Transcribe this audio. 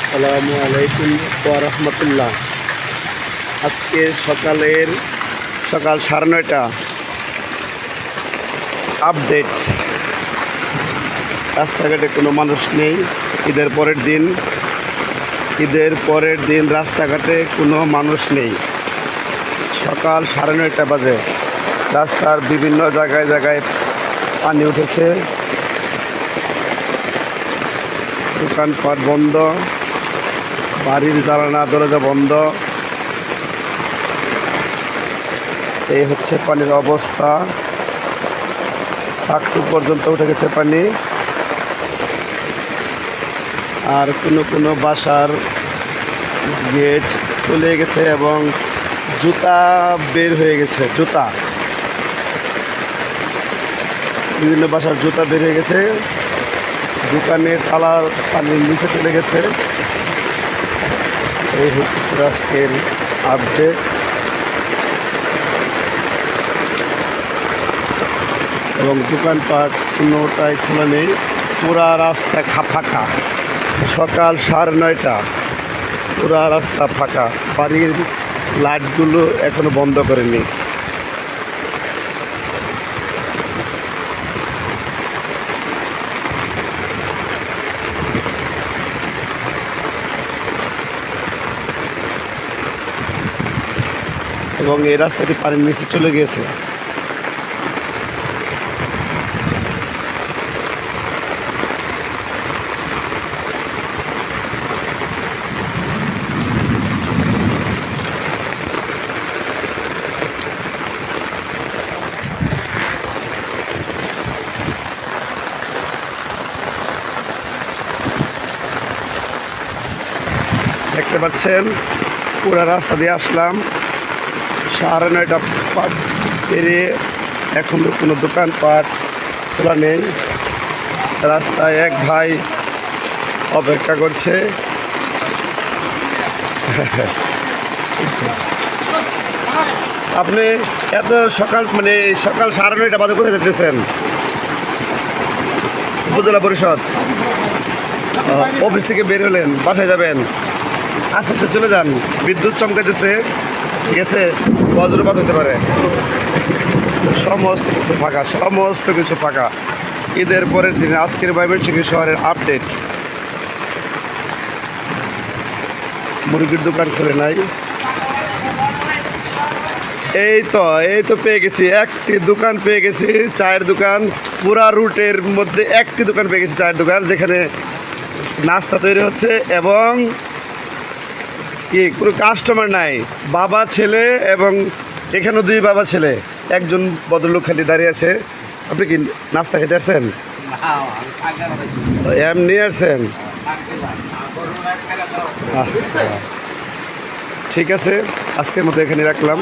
আসসালামু আলাইকুম ওয়া রাহমাতুল্লাহ। আজকে সকাল 9:30 আপডেট। রাস্তাঘাটে কোনো মানুষ নেই। ঈদের পরের দিন রাস্তাঘাটে কোনো মানুষ নেই। সকাল 9:30 বাজে। রাস্তার বিভিন্ন জায়গায় পানি উঠেছে, দোকানপাট বন্ধ, বাড়ির জানালা দরজা বন্ধ। এই হচ্ছে পানির অবস্থা। হাঁটু পর্যন্ত উঠে গেছে পানি। আর কোনো বাসার গেট খুলে গেছে এবং জুতা বের হয়ে গেছে। বিভিন্ন বাসার জুতা বের হয়ে গেছে। দোকানের তালা পানির নিচে চলে গেছে। এই হচ্ছে আজকের আপডেট। এবং দোকানপাট কোনোটাই খোলা নেই, পুরা রাস্তা ফাঁকা। সকাল 9:30, পুরা রাস্তা ফাঁকা। বাড়ির লাইটগুলো এখনো বন্ধ করেনি। এবং এই রাস্তাটি পানির নিচে চলে গিয়েছে। দেখতে পাচ্ছেন, পুরা রাস্তা দিয়ে আসলাম। 9:30 পেরিয়ে এখনো কোনো দোকানপাট খোলা নেই। রাস্তায় এক ভাই অপেক্ষা করছে। আপনি এত সকাল সকাল 9:30 বাজে কোথায় যেতেছেন? উপজেলা পরিষদ অফিস থেকে বের হলেন, বাসায় যাবেন। আস্তে চলে যান, বিদ্যুৎ চমকাইতেছে, ঠিক আছে, বজ্রপাত হতে পারে। সমস্ত কিছু ফাঁকা। ঈদের পরের দিনে আজকের ময়মনসিংহ শহরের আপডেট। মুরগির দোকান খুলে নাই। এই তো পেয়ে গেছি, একটি দোকান পেয়ে গেছি, চায়ের দোকান। পুরা রুটের মধ্যে একটি দোকান পেয়ে গেছি, চায়ের দোকান, যেখানে নাস্তা তৈরি হচ্ছে এবং কোনো কাস্টমার নাই। বাবা ছেলে, এবং এখানেও 2 বাবা ছেলে, একজন ভদ্রলোক খালি দাঁড়িয়ে আছে। আপনি কি নাস্তা খেতে আসছেন? এমনি আসছেন? ঠিক আছে, আজকের মতো এখানে রাখলাম।